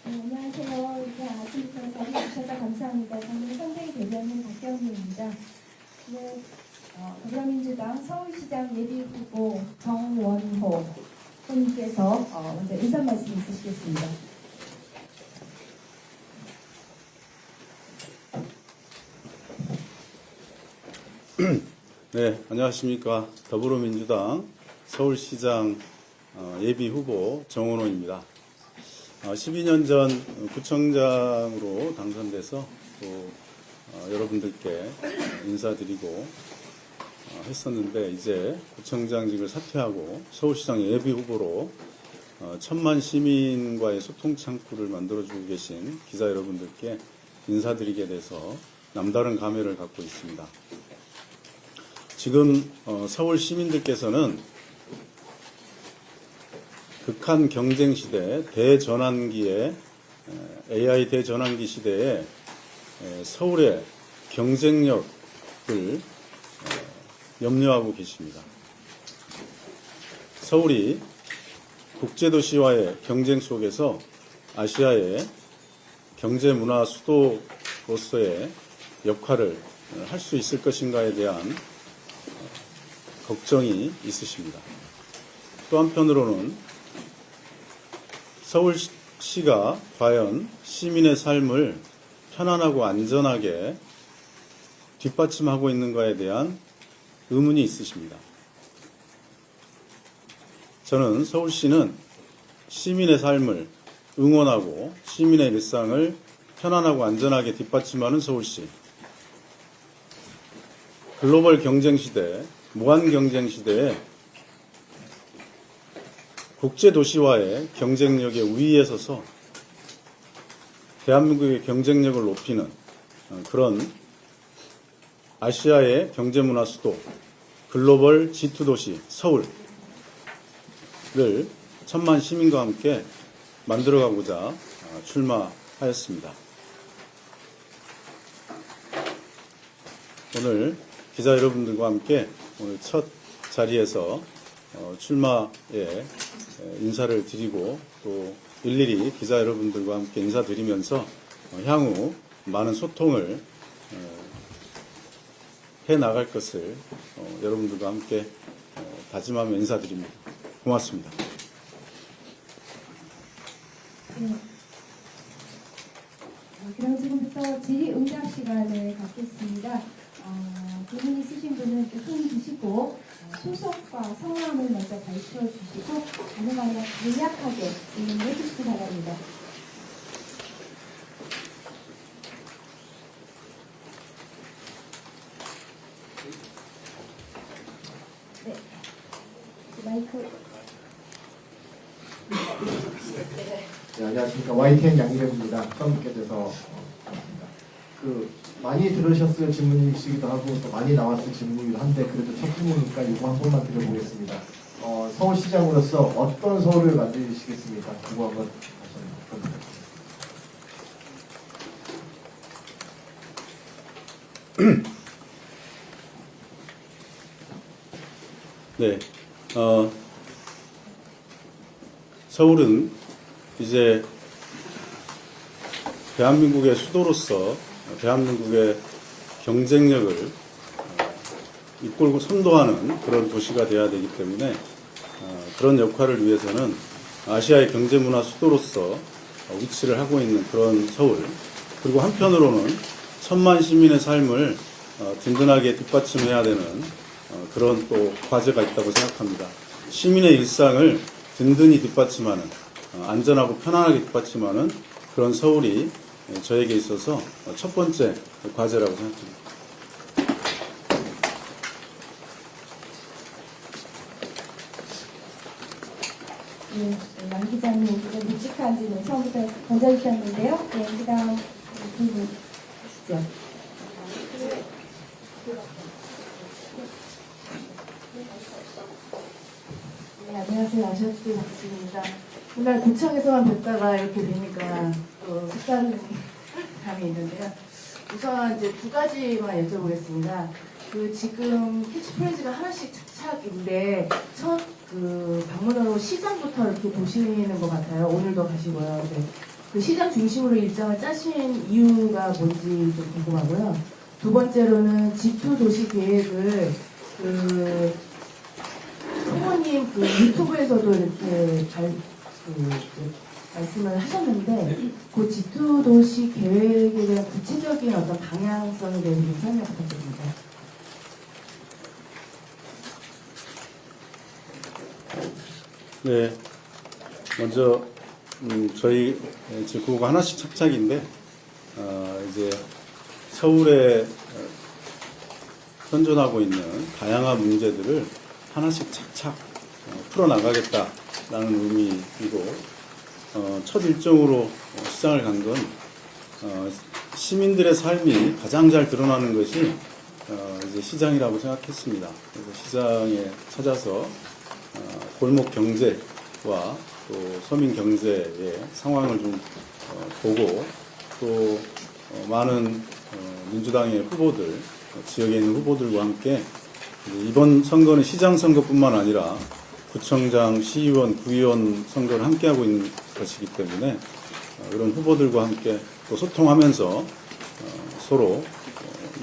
안녕하세요. 이렇게 아침부터 자리해 주셔서 감사합니다. 저는 선대위 대변인 박경미입니다. 네, 더불어민주당 서울시장 예비후보 정원호 후보님께서 먼저 인사 말씀 있으시겠습니다. 네, 안녕하십니까. 더불어민주당 서울시장 예비후보 정원호입니다. 12년 전 구청장으로 당선돼서 또 여러분들께 인사드리고 했었는데, 이제 구청장직을 사퇴하고 서울시장 예비후보로 1000만 시민과의 소통 창구를 만들어주고 계신 기자 여러분들께 인사드리게 돼서 남다른 감회를 갖고 있습니다. 지금 서울 시민들께서는 극한 경쟁 시대, 대전환기에 AI 대전환기 시대에 서울의 경쟁력을 염려하고 계십니다. 서울이 국제도시와의 경쟁 속에서 아시아의 경제문화 수도로서의 역할을 할 수 있을 것인가에 대한 걱정이 있으십니다. 또 한편으로는 서울시가 과연 시민의 삶을 편안하고 안전하게 뒷받침하고 있는가에 대한 의문이 있으십니다. 저는 서울시는 시민의 삶을 응원하고 시민의 일상을 편안하고 안전하게 뒷받침하는 서울시, 글로벌 경쟁시대, 무한 경쟁시대에 국제도시와의 경쟁력의 우위에 서서 대한민국의 경쟁력을 높이는 그런 아시아의 경제문화 수도, 글로벌 G2 도시 서울을 1000만 시민과 함께 만들어가고자 출마하였습니다. 오늘 기자 여러분들과 함께 오늘 첫 자리에서 출마에 인사를 드리고 또 일일이 기자 여러분들과 함께 인사드리면서 향후 많은 소통을 해 나갈 것을 여러분들과 함께 다짐하며 인사드립니다. 고맙습니다. 네. 그럼 지금부터 질의응답 시간을 갖겠습니다. 질문 있으신 분은 손 드시고 소속과 성함을 먼저 밝혀 주시고 가능하면 간략하게 질문을 해주시기 바랍니다. 네, 마이크. 네, 안녕하십니까. YTN 양희reb입니다. 처음 뵙게 돼서 반갑습니다. 많이 들으셨을 질문이시기도 하고 또 많이 나왔을 질문이기도 한데 그래도 첫 질문이니까 이거 한 번만 드려보겠습니다. 서울시장으로서 어떤 서울을 만드시겠습니까? 그거 한번 네, 서울은 이제 대한민국의 수도로서 대한민국의 경쟁력을 이끌고 선도하는 그런 도시가 되어야 되기 때문에 그런 역할을 위해서는 아시아의 경제문화 수도로서 위치를 하고 있는 그런 서울, 그리고 한편으로는 1000만 시민의 삶을 든든하게 뒷받침해야 되는 그런 또 과제가 있다고 생각합니다. 시민의 일상을 든든히 뒷받침하는, 안전하고 편안하게 뒷받침하는 그런 서울이 저에게 있어서 첫 번째 과제라고 생각합니다. 네, 양 기자님 좀 묵직한 질문 처음부터 던져주셨는데요. 네, 그 다음 질문 주시죠. 네, 안녕하세요. 아시아투데이 박지입니다. 그날 고창에서만 뵙다가 이렇게 되니까 또 색다른 감이 있는데요. 우선 이제 두 가지만 여쭤보겠습니다. 그 지금 캐치프레이즈가 하나씩 착착인데 첫 그 방문으로 시장부터 이렇게 보시는 것 같아요. 오늘도 가시고요. 네. 그 시장 중심으로 일정을 짜신 이유가 뭔지 좀 궁금하고요. 두 번째로는 G2 도시 계획을 그 후보님 그 유튜브에서도 이렇게 말씀을 하셨는데 그 G2 도시 계획에 대한 구체적인 어떤 방향성에 대해서 좀 설명 부탁드립니다. 네, 먼저 저희 G9가 하나씩 착착인데 이제 서울에 현존하고 있는 다양한 문제들을 하나씩 착착 풀어나가겠다라는 의미이고 첫 일정으로 시장을 간 건 시민들의 삶이 가장 잘 드러나는 것이 이제 시장이라고 생각했습니다. 그래서 시장에 찾아서 골목 경제와 또 서민 경제의 상황을 좀 보고 또 많은 민주당의 후보들, 지역에 있는 후보들과 함께 이번 선거는 시장 선거뿐만 아니라 구청장, 시의원, 구의원 선거를 함께하고 있는 것이기 때문에 그런 후보들과 함께 또 소통하면서 서로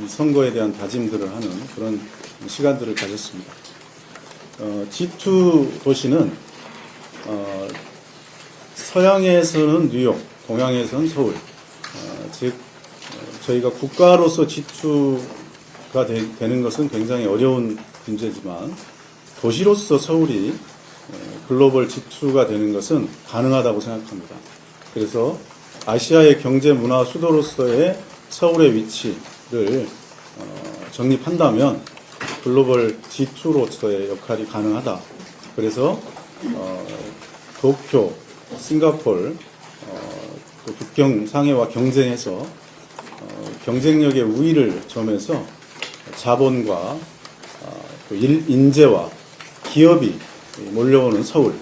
이 선거에 대한 다짐들을 하는 그런 시간들을 가졌습니다. G2 도시는 서양에서는 뉴욕, 동양에서는 서울, 즉 저희가 국가로서 G2가 되는 것은 굉장히 어려운 문제지만 도시로서 서울이 글로벌 G2가 되는 것은 가능하다고 생각합니다. 그래서 아시아의 경제 문화 수도로서의 서울의 위치를 정립한다면 글로벌 G2로서의 역할이 가능하다. 그래서 도쿄, 싱가포르, 또 국경 상해와 경쟁해서 경쟁력의 우위를 점해서 자본과 또 인재와 기업이 몰려오는 서울,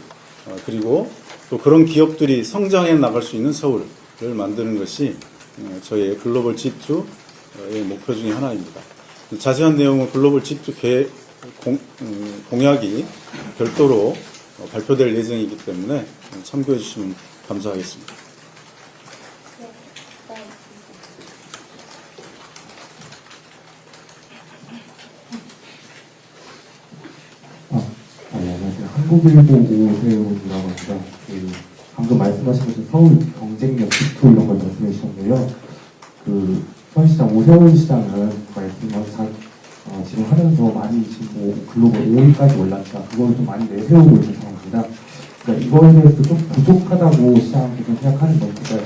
그리고 또 그런 기업들이 성장해 나갈 수 있는 서울을 만드는 것이 저희의 글로벌 G2의 목표 중에 하나입니다. 자세한 내용은 글로벌 G2 공약이 별도로 발표될 예정이기 때문에 참고해 주시면 감사하겠습니다. 안녕하세요. 한국일보 오세훈이라고 합니다. 방금 말씀하신 것처럼 서울 경쟁력 G2 이런 걸 말씀해 주셨는데요. 서울시장 오세훈 시장은 말씀하신 지금 하면서 많이 지금 글로벌 5위까지 올랐다. 그걸 좀 많이 내세우고 있는 상황입니다. 그러니까 이거에 대해서 좀 부족하다고 시장께서 생각하는 건지, 그러니까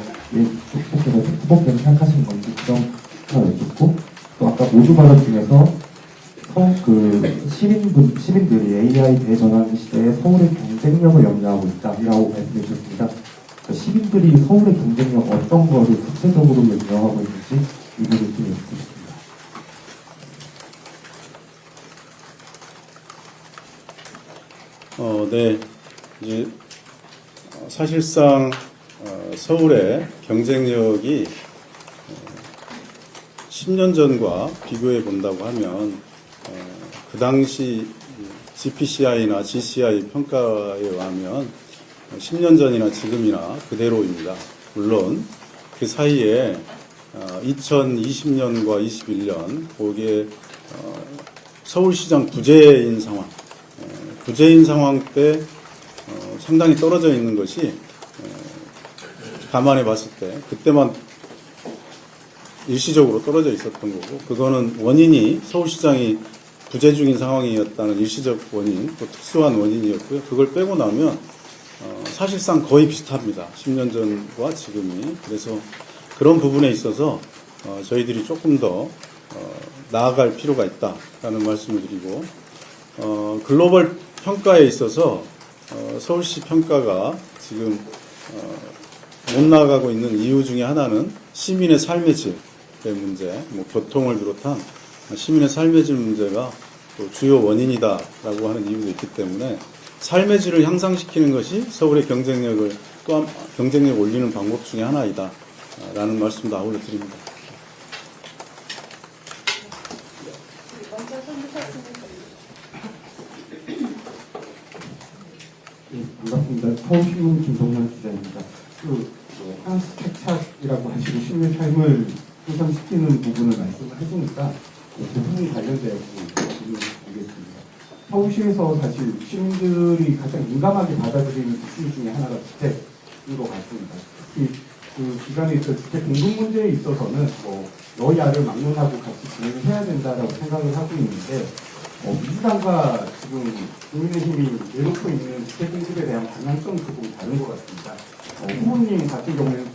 후보께서 생각하시는 건지 그런 거 여쭙고, 또 아까 모두 발언 중에서 시민들이 AI 대전환 시대에 서울의 경쟁력을 염려하고 있다라고 말씀해 주셨습니다. 그러니까 시민들이 서울의 경쟁력 어떤 거를 구체적으로 염려하고 있는지 이 부분 좀 여쭙고 싶습니다. 네. 이제 사실상 서울의 경쟁력이 10년 전과 비교해 본다고 하면 그 당시 GPCI나 GCI 평가에 의하면 10년 전이나 지금이나 그대로입니다. 물론 그 사이에 2020년과 21년 거기에 서울시장 부재인 상황 때 상당히 떨어져 있는 것이 감안해 봤을 때 그때만 일시적으로 떨어져 있었던 거고, 그거는 원인이 서울시장이 부재 중인 상황이었다는 일시적 원인, 또 특수한 원인이었고요. 그걸 빼고 나면 사실상 거의 비슷합니다. 10년 전과 지금이. 그래서 그런 부분에 있어서 저희들이 조금 더 나아갈 필요가 있다라는 말씀을 드리고, 글로벌 평가에 있어서 서울시 평가가 지금 못 나아가고 있는 이유 중에 하나는 시민의 삶의 질의 문제, 교통을 비롯한 시민의 삶의 질 문제가 또 주요 원인이다라고 하는 이유도 있기 때문에 삶의 질을 향상시키는 것이 서울의 경쟁력을 또한 경쟁력 올리는 방법 중에 하나이다. 라는 말씀도 아울러 드립니다. 네, 반갑습니다. 서울신문 김동현 기자입니다. 하나씩 착착이라고 하시고 시민의 삶을 향상시키는 부분을 말씀을 해주니까 그 부분이 관련되고 질문드리겠습니다. 서울시에서 사실 시민들이 가장 민감하게 받아들이는 이슈 중에 하나가 주택인 것 같습니다. 특히 그 기간에 있어 주택 공급 문제에 있어서는 여야를 막론하고 같이 진행을 해야 된다라고 생각을 하고 있는데 민주당과 지금 국민의힘이 내놓고 있는 주택 공급에 대한 방향성이 조금 다른 것 같습니다. 후보님 같은 경우에는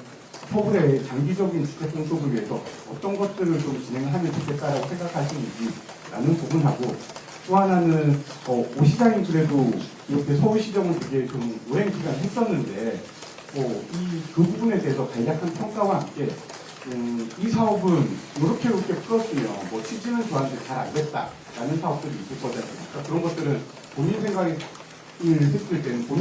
서울의 장기적인 주택 공급을 위해서 어떤 것들을 좀 진행하면 좋겠다라고 생각하시는지라는 부분하고 또 하나는 오 시장이 그래도 이렇게 서울시정은 되게 좀 오랜 기간 했었는데 그 부분에 대해서 간략한 평가와 함께 이 사업은 이렇게 풀었으면 취지는 좋았는데 잘 안 됐다라는 사업들이 있을 거잖아요. 그러니까 그런 것들은 본인이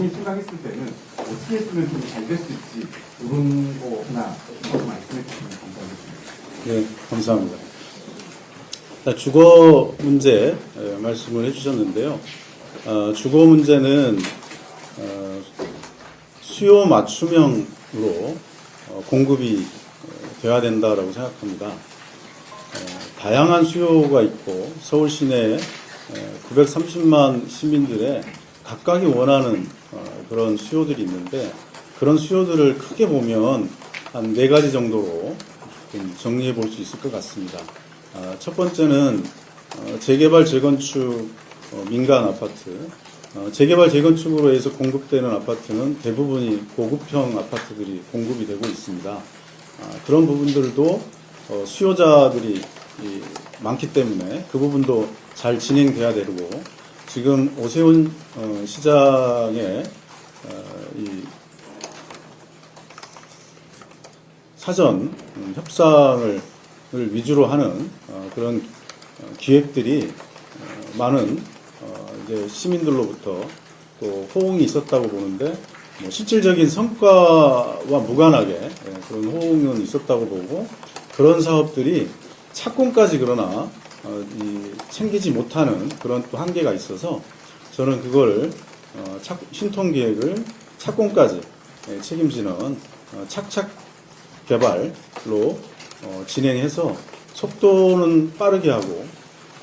생각했을 때는 어떻게 했으면 좀 잘 됐을지 이런 거 하나 말씀해 주시면 감사하겠습니다. 네, 감사합니다. 주거 문제 말씀을 해주셨는데요. 주거 문제는 수요 맞춤형으로 공급이 되어야 된다라고 생각합니다. 다양한 수요가 있고 서울 시내에 930만 시민들의 각각이 원하는 그런 수요들이 있는데 그런 수요들을 크게 보면 한 4가지 정도로 좀 정리해 볼 수 있을 것 같습니다. 첫 번째는 재개발, 재건축, 민간 아파트. 재개발, 재건축으로 해서 공급되는 아파트는 대부분이 고급형 아파트들이 공급이 되고 있습니다. 그런 부분들도 수요자들이 많기 때문에 그 부분도 잘 진행돼야 되고 지금 오세훈 시장의 이 사전 협상을 위주로 하는 그런 기획들이 많은 이제 시민들로부터 또 호응이 있었다고 보는데 실질적인 성과와 무관하게 그런 호응은 있었다고 보고 그런 사업들이 착공까지 그러나 챙기지 못하는 그런 또 한계가 있어서 저는 그걸 신통기획을 착공까지 책임지는 착착 개발로 진행해서 속도는 빠르게 하고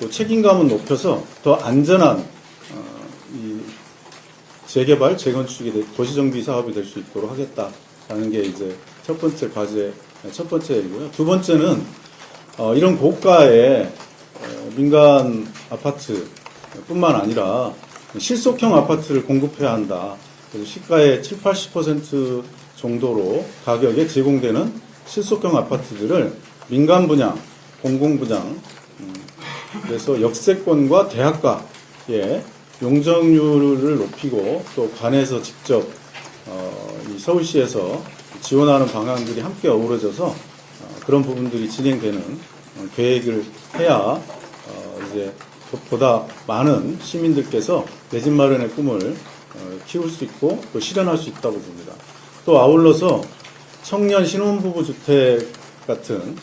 또 책임감은 높여서 더 안전한 이 재개발, 재건축이 도시정비 사업이 될 수 있도록 하겠다라는 게 이제 첫 번째 과제, 첫 번째 일이고요. 두 번째는 이런 고가의 민간 아파트뿐만 아니라 실속형 아파트를 공급해야 한다. 그래서 시가의 7, 80% 정도로 가격에 제공되는 실속형 아파트들을 민간 분양, 공공 분양, 그래서 역세권과 대학가의 용적률을 높이고 또 관에서 직접 이 서울시에서 지원하는 방향들이 함께 어우러져서 그런 부분들이 진행되는 계획을 해야 이제 보다 많은 시민들께서 내 집 마련의 꿈을 키울 수 있고 또 실현할 수 있다고 봅니다. 또 아울러서 청년 신혼부부 주택 같은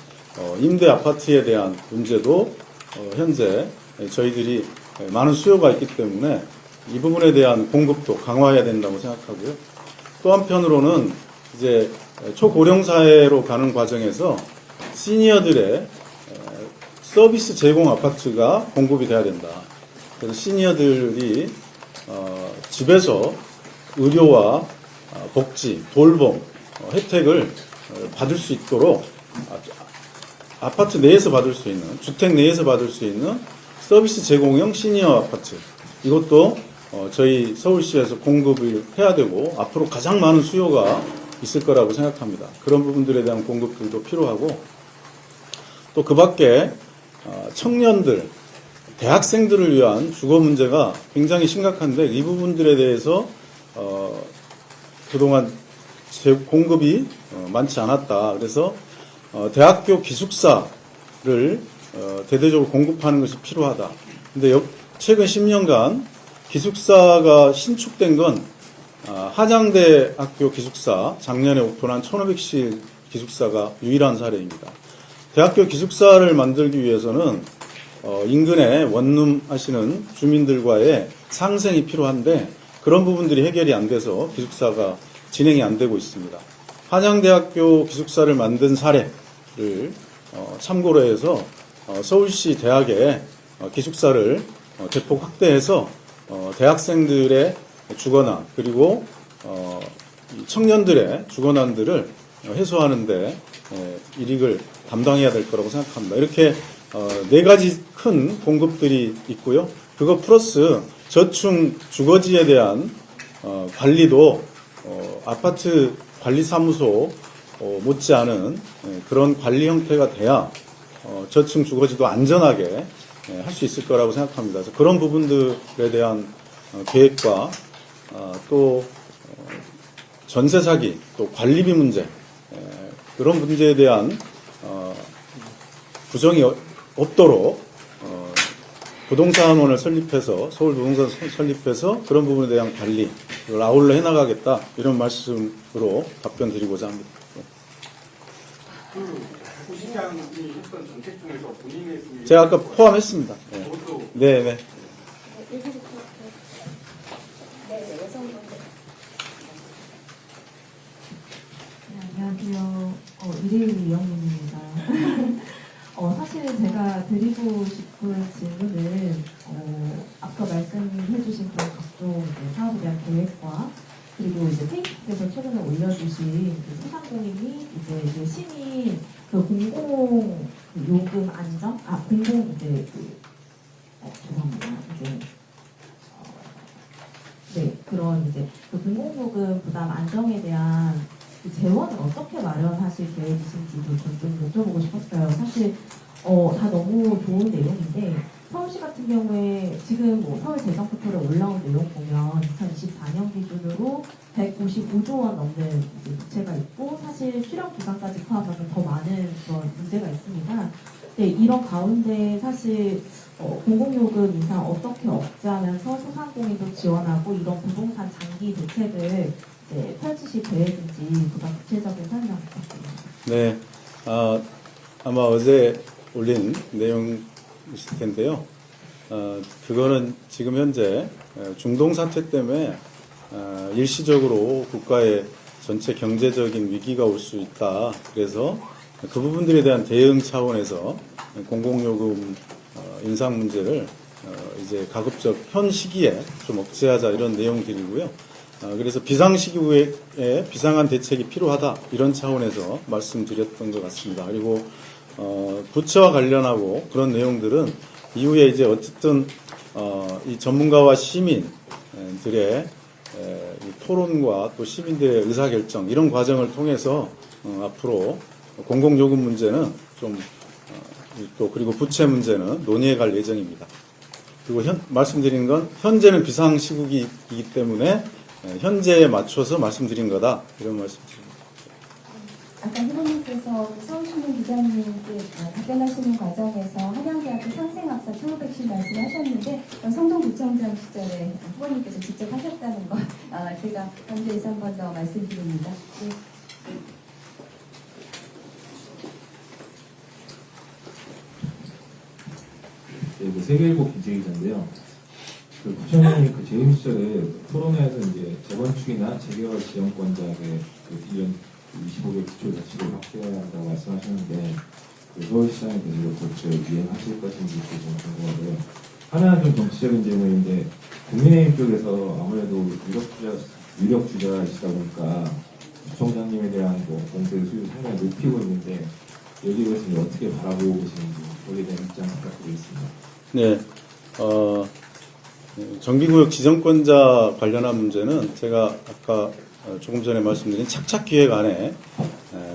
임대 아파트에 대한 문제도 현재 저희들이 많은 수요가 있기 때문에 이 부분에 대한 공급도 강화해야 된다고 생각하고요. 또 한편으로는 이제 초고령 사회로 가는 과정에서 시니어들의 서비스 제공 아파트가 공급이 돼야 된다. 그래서 시니어들이 집에서 의료와 복지, 돌봄 혜택을 받을 수 있도록 아파트 내에서 받을 수 있는, 주택 내에서 받을 수 있는 서비스 제공형 시니어 아파트, 이것도 저희 서울시에서 공급을 해야 되고 앞으로 가장 많은 수요가 있을 거라고 생각합니다. 그런 부분들에 대한 공급들도 필요하고 또 그 밖에 청년들, 대학생들을 위한 주거 문제가 굉장히 심각한데 이 부분들에 대해서 그동안 공급이 많지 않았다. 그래서 대학교 기숙사를 대대적으로 공급하는 것이 필요하다. 근데 최근 10년간 기숙사가 신축된 건 한양대학교 기숙사 작년에 오픈한 1500실 기숙사가 유일한 사례입니다. 대학교 기숙사를 만들기 위해서는 인근에 원룸하시는 주민들과의 상생이 필요한데 그런 부분들이 해결이 안 돼서 기숙사가 진행이 안 되고 있습니다. 한양대학교 기숙사를 만든 사례를 참고로 해서 서울시 대학에 기숙사를 대폭 확대해서 대학생들의 주거난 그리고 청년들의 주거난들을 해소하는데 일익을 담당해야 될 거라고 생각합니다. 이렇게 네 가지 큰 공급들이 있고요. 그거 플러스 저층 주거지에 대한 관리도 아파트 관리사무소 못지않은 그런 관리 형태가 돼야 저층 주거지도 안전하게 할 수 있을 거라고 생각합니다. 그래서 그런 부분들에 대한 계획과 또 전세 사기, 또 관리비 문제 그런 문제에 대한 부정이 없도록 부동산원을 설립해서 서울 부동산 설립해서 그런 부분에 대한 관리 를 아울러 해나가겠다 이런 말씀으로 답변 드리고자 합니다. 부시장이 했던 정책 중에서 본인의 제가 아까 포함했습니다. 네. 저도 네. 안녕하세요. 이대일 위원님입니다. 사실 제가 드리고 싶은 질문은 아까 말씀해주신 그런 각종 사업에 대한 계획과 그리고 이제 페이스북에서 최근에 올려주신 소상공인이 이제 시민 그 공공 요금 안정 공공 이제 죄송합니다. 이제 네 그런 이제 그 공공요금 부담 안정에 대한 그 재원을 어떻게 마련하실 계획이신지도 좀 여쭤보고 싶었어요. 사실 다 너무 좋은 내용인데 서울시 같은 경우에 지금 뭐 서울 재정 포털에 올라온 내용 보면 2024년 기준으로 155조 원 넘는 이제 부채가 있고 사실 실현 기간까지 포함하면 더 많은 그런 문제가 있습니다. 네, 이런 가운데 사실 공공요금 인상 어떻게 억제하면서 소상공인도 지원하고 이런 부동산 장기 대책을 이제 펼치실 계획인지 보다 구체적인 설명 부탁드립니다. 네. 아마 어제 올린 내용이실 텐데요. 그거는 지금 현재 중동 사태 때문에 일시적으로 국가의 전체 경제적인 위기가 올 수 있다. 그래서 그 부분들에 대한 대응 차원에서 공공요금 인상 문제를 이제 가급적 현 시기에 좀 억제하자 이런 내용들이고요. 그래서 비상시기후에 비상한 대책이 필요하다 이런 차원에서 말씀드렸던 것 같습니다. 그리고 부채와 관련하고 그런 내용들은 이후에 이제 어쨌든 이 전문가와 시민들의 이 토론과 또 시민들의 의사결정 이런 과정을 통해서 앞으로 공공요금 문제는 좀 또 그리고 부채 문제는 논의해 갈 예정입니다. 그리고 말씀드린 건 현재는 비상시국이기 때문에 현재에 맞춰서 말씀드린 거다 이런 말씀드립니다. 아까 후보님께서 서울신문 기자님께 답변하시는 과정에서 한양대학교 상생학사 1500실 말씀하셨는데 성동구청장 시절에 후보님께서 직접 하셨다는 것 제가 강조해서 한 번 더 말씀드립니다. 네. 네, 그 세계일보 김재기자인데요. 그 구청장이 그 재임 시절에 토론회에서 이제 재건축이나 재개발 지원권자에게 그 1년 25개 기초 자치를 확대해야 한다고 말씀하셨는데 그 서울시장에 대해서 그렇게 이행하실 것인지 좀 궁금하고요. 하나는 좀 정치적인 질문인데 국민의힘 쪽에서 아무래도 유력 주자이시다 보니까 구청장님에 대한 뭐 공세 수요 상당히 높이고 있는데 여기에 대해서 이제 어떻게 바라보고 계시는지 거기에 대한 입장 부탁드리겠습니다. 네, 정비구역 지정권자 관련한 문제는 제가 아까 조금 전에 말씀드린 착착기획안에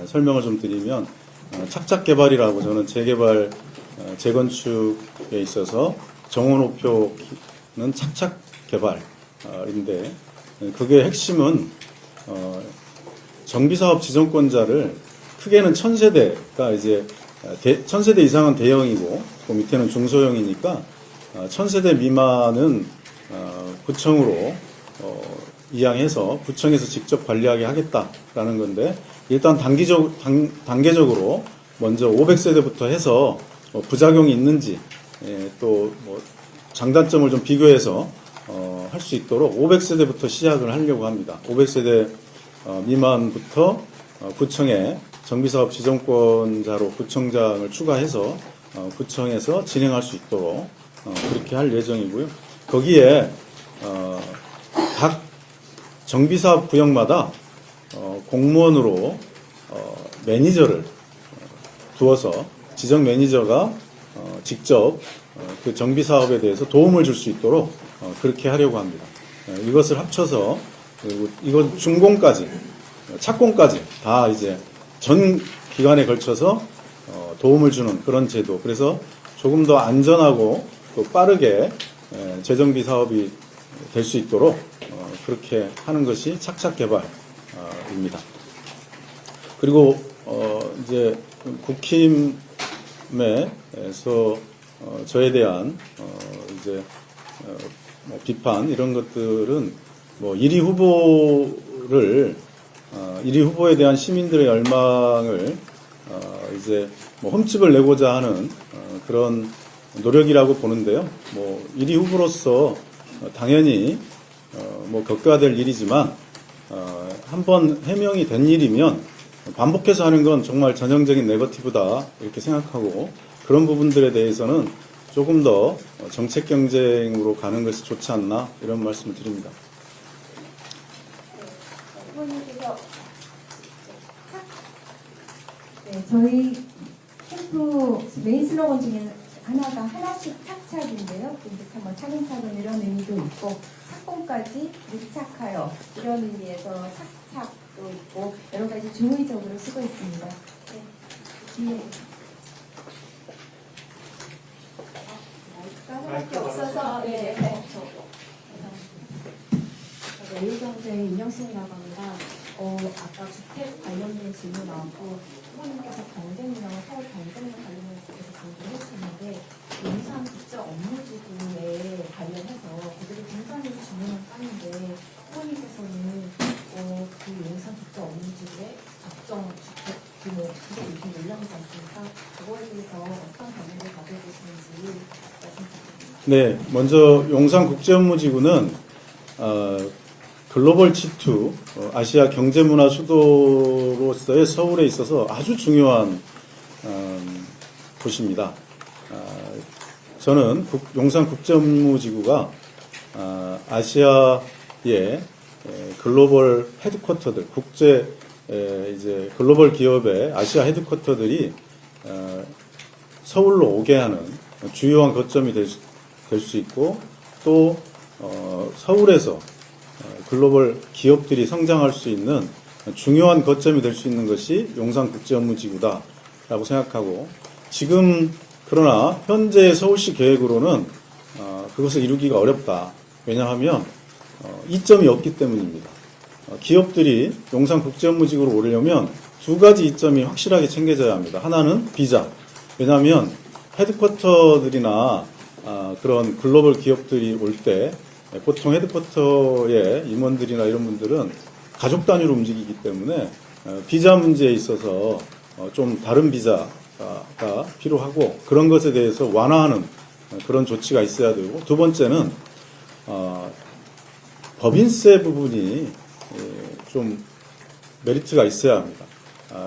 설명을 좀 드리면 착착개발이라고 저는 재개발, 재건축에 있어서 정원호표는 착착개발인데 그게 핵심은 정비사업 지정권자를 크게는 1000세대가 이제 1000세대 이상은 대형이고 그 밑에는 중소형이니까 1000세대 미만은 구청으로 이양해서 구청에서 직접 관리하게 하겠다라는 건데, 일단 단계적으로 먼저 500세대부터 해서 부작용이 있는지 또 뭐 장단점을 좀 비교해서 할 수 있도록 500세대부터 시작을 하려고 합니다. 500세대 미만부터 구청에 정비사업 지정권자로 구청장을 추가해서 구청에서 진행할 수 있도록 그렇게 할 예정이고요. 거기에 각 정비사업 구역마다 공무원으로 매니저를 두어서 지정 매니저가 직접 그 정비사업에 대해서 도움을 줄 수 있도록 그렇게 하려고 합니다. 이것을 합쳐서 그리고 이건 준공까지 착공까지 다 이제 전 기간에 걸쳐서 도움을 주는 그런 제도. 그래서 조금 더 안전하고 또 빠르게 재정비 사업이 될 수 있도록 그렇게 하는 것이 착착 개발입니다. 그리고 이제 국힘에서 저에 대한 이제 뭐 비판 이런 것들은 뭐 1위 후보에 대한 시민들의 열망을 이제 뭐 흠집을 내고자 하는 그런 노력이라고 보는데요. 뭐 1위 후보로서 당연히 뭐 겪어야 될 일이지만 한번 해명이 된 일이면 반복해서 하는 건 정말 전형적인 네거티브다 이렇게 생각하고, 그런 부분들에 대해서는 조금 더 정책 경쟁으로 가는 것이 좋지 않나 이런 말씀을 드립니다. 후보님께서 네, 저희 캠프 메인 슬로건 중에 하나가 하나씩 착착인데요. 이제 뭐 차근차근 이런 의미도 있고 착공까지 밀착하여 이런 의미에서 착착도 있고 여러 가지 중의적으로 쓰고 있습니다. 네. 뒤에 하나밖에 없어서 네. 내일경제 인형신이라고 합니다. 아까 주택 관련된 질문 나왔고 후보님께서 경쟁력, 서울 경쟁력 관련해서 계속 강조했었는데 용산 국제 업무지구에 관련해서 그들이 굉장히 중요한 건인데 후보님께서는 그 용산 국제 업무지구의 적정 주택 규모 그게 이렇게 올라오지 않습니까? 그거에 대해서 어떤 견해를 가지고 계시는지 말씀 부탁드립니다. 네, 먼저 용산 국제업무지구는 글로벌 G2 아시아 경제문화 수도로서의 서울에 있어서 아주 중요한 곳입니다. 저는 용산 국제업무지구가 아시아의 글로벌 헤드쿼터들, 국제 이제 글로벌 기업의 아시아 헤드쿼터들이 서울로 오게 하는 주요한 거점이 될 수 있고, 또 서울에서 글로벌 기업들이 성장할 수 있는 중요한 거점이 될 수 있는 것이 용산국제업무지구다라고 생각하고, 지금 그러나 현재 서울시 계획으로는 그것을 이루기가 어렵다. 왜냐하면 이점이 없기 때문입니다. 기업들이 용산국제업무지구로 오려면 두 가지 이점이 확실하게 챙겨져야 합니다. 하나는 비자. 왜냐하면 헤드쿼터들이나 그런 글로벌 기업들이 올 때 보통 헤드쿼터의 임원들이나 이런 분들은 가족 단위로 움직이기 때문에 비자 문제에 있어서 좀 다른 비자가 필요하고, 그런 것에 대해서 완화하는 그런 조치가 있어야 되고, 두 번째는 법인세 부분이 좀 메리트가 있어야 합니다.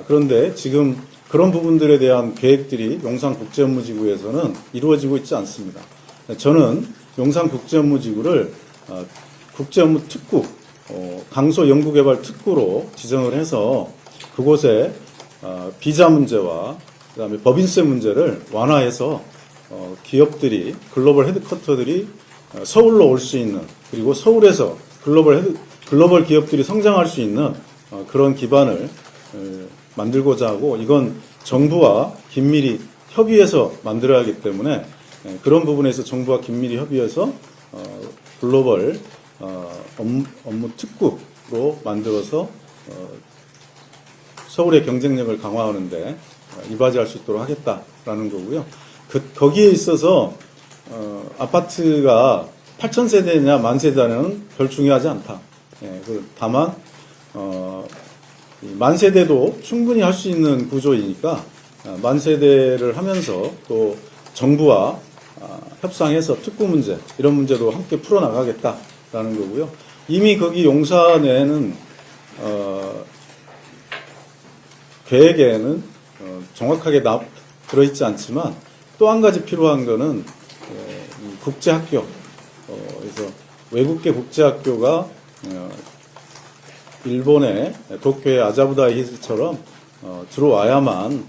그런데 지금 그런 부분들에 대한 계획들이 용산국제업무지구에서는 이루어지고 있지 않습니다. 저는 용산국제업무지구를 국제업무 특구, 강소연구개발 특구로 지정을 해서 그곳에 비자 문제와 그다음에 법인세 문제를 완화해서 기업들이, 글로벌 헤드쿼터들이 서울로 올 수 있는, 그리고 서울에서 글로벌 기업들이 성장할 수 있는 그런 기반을 만들고자 하고, 이건 정부와 긴밀히 협의해서 만들어야 하기 때문에 그런 부분에서 정부와 긴밀히 협의해서 글로벌 업무 특구로 만들어서 서울의 경쟁력을 강화하는데 이바지할 수 있도록 하겠다라는 거고요. 거기에 있어서 아파트가 8,000세대냐 만세대냐는 별 중요하지 않다. 예, 다만 이 만세대도 충분히 할 수 있는 구조이니까 만세대를 하면서 또 정부와 협상해서 특구 문제 이런 문제도 함께 풀어나가겠다라는 거고요. 이미 거기 용산에는 계획에는 정확하게 들어있지 않지만 또 한 가지 필요한 거는 이 국제학교, 그래서 외국계 국제학교가 일본의 도쿄의 아자부다이 히즈처럼 들어와야만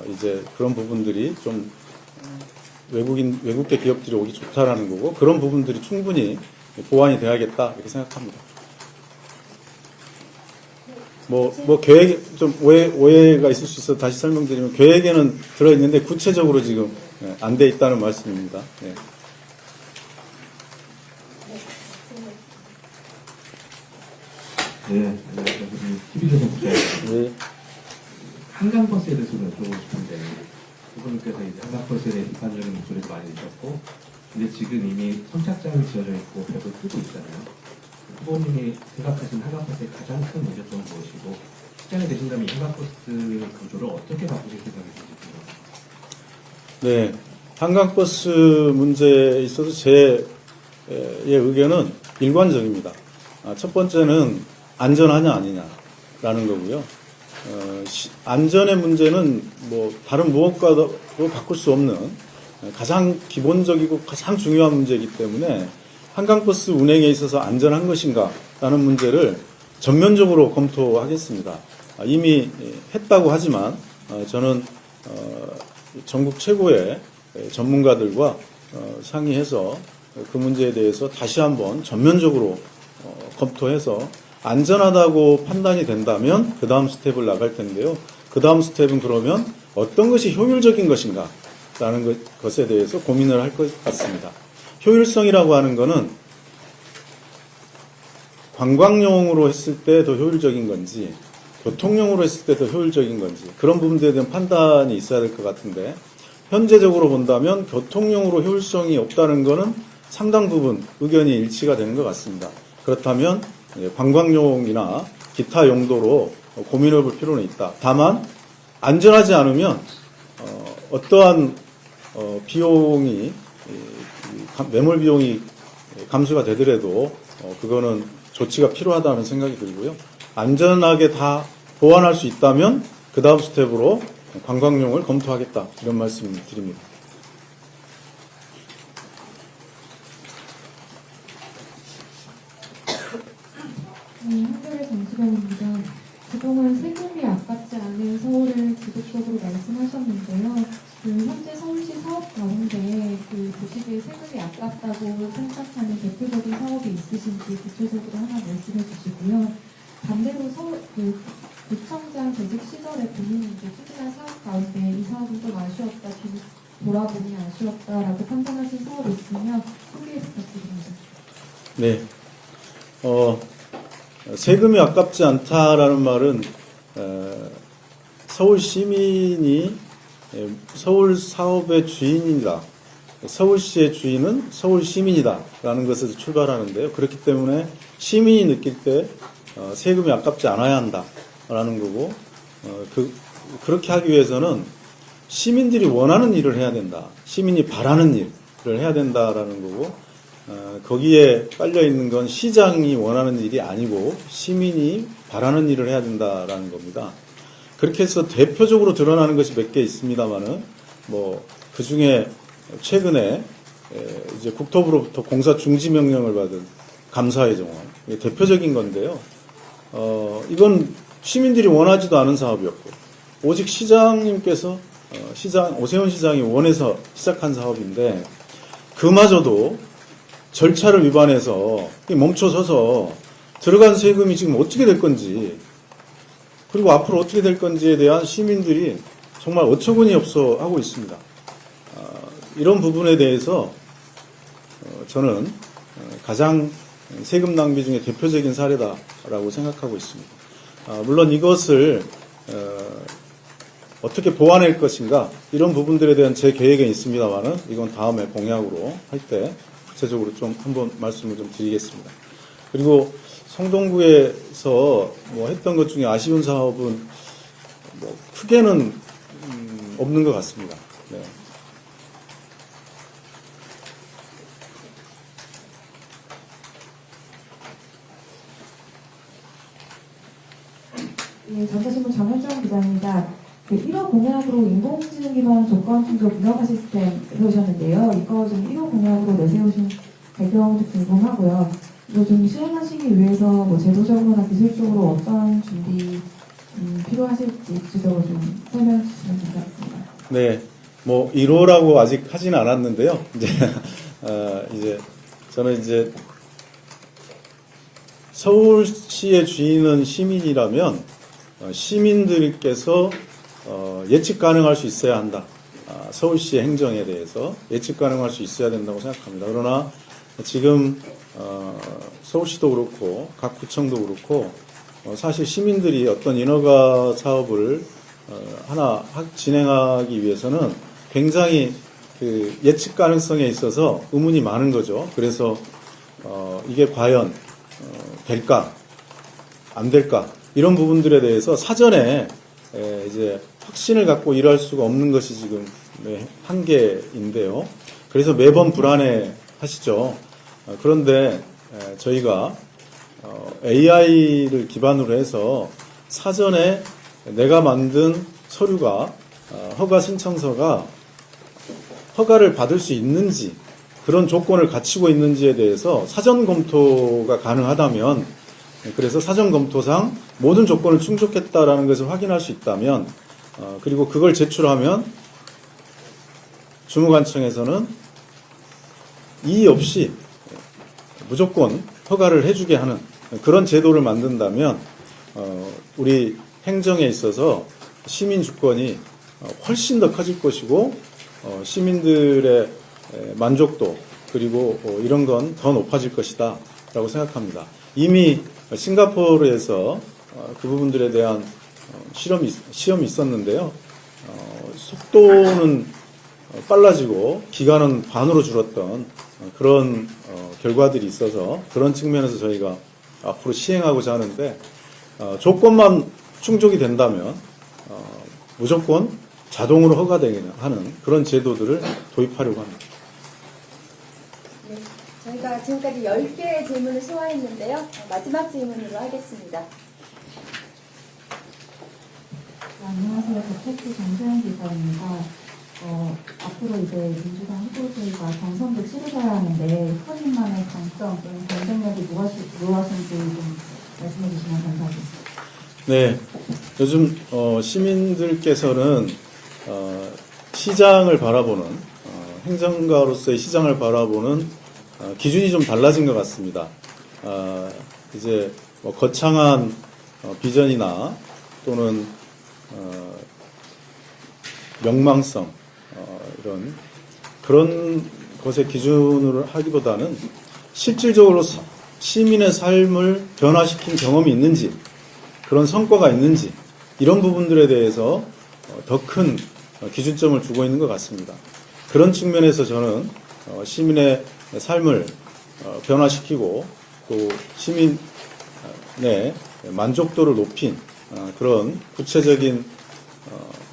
이제 그런 부분들이 좀 외국계 기업들이 오기 좋다라는 거고, 그런 부분들이 충분히 보완이 돼야겠다 이렇게 생각합니다. 뭐 계획 좀 오해가 있을 수 있어 다시 설명드리면, 계획에는 들어있는데 구체적으로 지금 안 돼 있다는 말씀입니다. 네. 네, 안녕하세요. TV조선 부장입니다. 네. 한강버스에 대해서 좀 여쭤보고 싶은데, 후보님께서 이제 한강버스에 대해 비판적인 목소리도 많이 내셨고, 근데 지금 이미 선착장이 지어져 있고 벽을 뚫고 있잖아요. 후보님이 생각하시는 한강버스의 가장 큰 문제점은 무엇이고, 시장에 되신다면 이 한강버스 구조를 어떻게 바꾸실 생각이신지 궁금합니다. 네, 한강버스 문제에 있어서 제 의견은 일관적입니다. 첫 번째는 안전하냐 아니냐라는 거고요. 안전의 문제는 뭐 다른 무엇과도 바꿀 수 없는 가장 기본적이고 가장 중요한 문제이기 때문에 한강버스 운행에 있어서 안전한 것인가라는 문제를 전면적으로 검토하겠습니다. 이미 했다고 하지만 저는 전국 최고의 전문가들과 상의해서 그 문제에 대해서 다시 한번 전면적으로 검토해서 안전하다고 판단이 된다면 그 다음 스텝을 나갈 텐데요. 그 다음 스텝은 그러면 어떤 것이 효율적인 것인가 라는 것에 대해서 고민을 할 것 같습니다. 효율성이라고 하는 것은 관광용으로 했을 때 더 효율적인 건지 교통용으로 했을 때 더 효율적인 건지 그런 부분들에 대한 판단이 있어야 될 것 같은데, 현재적으로 본다면 교통용으로 효율성이 없다는 것은 상당 부분 의견이 일치가 되는 것 같습니다. 그렇다면 관광용이나 기타 용도로 고민해 볼 필요는 있다. 다만 안전하지 않으면 어떠한 비용이 매몰 비용이 감수가 되더라도 그거는 조치가 필요하다는 생각이 들고요. 안전하게 다 보완할 수 있다면 그 다음 스텝으로 관광용을 검토하겠다 이런 말씀 드립니다. 한겨레 정치관입니다. 그동안 세금이 아깝지 않은 서울을 지속적으로 말씀하셨는데요. 현재 서울시 사업 가운데 도시계의 세금이 아깝다고 생각하는 대표적인 사업이 있으신지 구체적으로 하나 말씀해 주시고요. 반대로 구청장 재직 시절에 본인이 추진한 사업 가운데 이 사업은 좀 아쉬웠다, 돌아보니 아쉬웠다라고 판단하신 사업이 있으면 소개 부탁드립니다. 네. 세금이 아깝지 않다라는 말은 서울 시민이 서울 사업의 주인이다. 서울시의 주인은 서울 시민이다라는 것에서 출발하는데요. 그렇기 때문에 시민이 느낄 때 세금이 아깝지 않아야 한다라는 거고, 그렇게 하기 위해서는 시민들이 원하는 일을 해야 된다. 시민이 바라는 일을 해야 된다라는 거고, 거기에 깔려 있는 건 시장이 원하는 일이 아니고 시민이 바라는 일을 해야 된다라는 겁니다. 그렇게 해서 대표적으로 드러나는 것이 몇 개 있습니다만은, 그 중에 최근에 이제 국토부로부터 공사 중지 명령을 받은 감사의 정원, 이게 대표적인 건데요. 이건 시민들이 원하지도 않은 사업이었고, 오직 시장님께서 오세훈 시장이 원해서 시작한 사업인데, 그마저도 절차를 위반해서 멈춰서서 들어간 세금이 지금 어떻게 될 건지, 그리고 앞으로 어떻게 될 건지에 대한 시민들이 정말 어처구니 없어 하고 있습니다. 이런 부분에 대해서 저는 가장 세금 낭비 중에 대표적인 사례다라고 생각하고 있습니다. 물론 이것을 어떻게 보완할 것인가 이런 부분들에 대한 제 계획은 있습니다만은 이건 다음에 공약으로 할 때 구체적으로 좀 한번 말씀을 좀 드리겠습니다. 그리고 성동구에서 뭐 했던 것 중에 아쉬운 사업은 뭐 크게는 없는 것 같습니다. 네. 예, 전자신문 정현정 기자입니다. 1호 공약으로 인공지능 기반 조건 충족 문화화 시스템 세우셨는데요. 이거 좀 1호 공약으로 내세우신 배경도 궁금하고요. 이거 좀 실행하시기 위해서 뭐 제도적으로나 기술적으로 어떤 준비 필요하실지 구체적으로 좀 설명해 주시면 감사하겠습니다. 네, 뭐 1호라고 아직 하지는 않았는데요. 이제 저는 이제 서울시의 주인은 시민이라면 시민들께서 예측 가능할 수 있어야 한다. 서울시의 행정에 대해서 예측 가능할 수 있어야 된다고 생각합니다. 그러나 지금 서울시도 그렇고 각 구청도 그렇고 사실 시민들이 어떤 인허가 사업을 하나 진행하기 위해서는 굉장히 그 예측 가능성에 있어서 의문이 많은 거죠. 그래서 이게 과연 될까 안 될까 이런 부분들에 대해서 사전에 이제 확신을 갖고 일할 수가 없는 것이 지금 한계인데요. 그래서 매번 불안해 하시죠. 그런데 저희가 AI를 기반으로 해서 사전에 내가 만든 서류가 허가 신청서가 허가를 받을 수 있는지 그런 조건을 갖추고 있는지에 대해서 사전 검토가 가능하다면 그래서 사전 검토상 모든 조건을 충족했다라는 것을 확인할 수 있다면 그리고 그걸 제출하면 주무관청에서는 이의 없이 무조건 허가를 해주게 하는 그런 제도를 만든다면 우리 행정에 있어서 시민 주권이 훨씬 더 커질 것이고 시민들의 만족도 그리고 이런 건 더 높아질 것이다 라고 생각합니다. 이미 싱가포르에서 그 부분들에 대한 시험이 있었는데요. 속도는 빨라지고 기간은 반으로 줄었던 그런 결과들이 있어서 그런 측면에서 저희가 앞으로 시행하고자 하는데 조건만 충족이 된다면 무조건 자동으로 허가되게 하는 그런 제도들을 도입하려고 합니다. 네, 저희가 지금까지 10개의 질문을 소화했는데요. 마지막 질문으로 하겠습니다. 안녕하세요. 더팩트 정세현 기자입니다. 앞으로 이제 민주당 후보들과 경선도 치르셔야 하는데 후보님만의 강점 또는 경쟁력이 무엇인지 좀 말씀해 주시면 감사하겠습니다. 네, 요즘 시민들께서는 시장을 바라보는 행정가로서의 시장을 바라보는 기준이 좀 달라진 것 같습니다. 이제 뭐 거창한 비전이나 또는 명망성 그런 것의 기준으로 하기보다는 실질적으로 시민의 삶을 변화시킨 경험이 있는지 그런 성과가 있는지 이런 부분들에 대해서 더 큰 기준점을 두고 있는 것 같습니다. 그런 측면에서 저는 시민의 삶을 변화시키고 또 시민의 만족도를 높인 그런 구체적인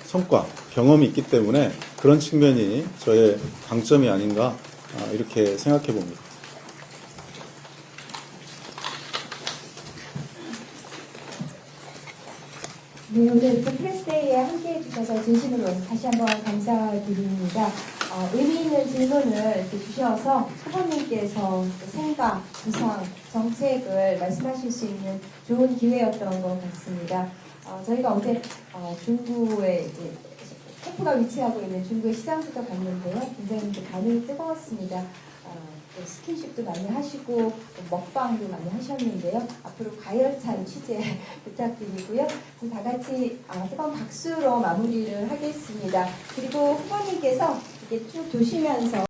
성과, 경험이 있기 때문에 그런 측면이 저의 강점이 아닌가 이렇게 생각해 봅니다. 네, 오늘 이렇게 프레스데이에 함께해 주셔서 진심으로 다시 한번 감사드립니다. 의미 있는 질문을 이렇게 주셔서 후보님께서 생각, 구상, 정책을 말씀하실 수 있는 좋은 기회였던 것 같습니다. 저희가 어제 중구에 이제 캠프가 위치하고 있는 중구의 시장부터 갔는데요. 굉장히 반응이 뜨거웠습니다. 스킨십도 많이 하시고 먹방도 많이 하셨는데요. 앞으로 가열찬 취재 부탁드리고요. 다 같이 뜨거운 박수로 마무리를 하겠습니다. 그리고 후보님께서 이렇게 쭉 도시면서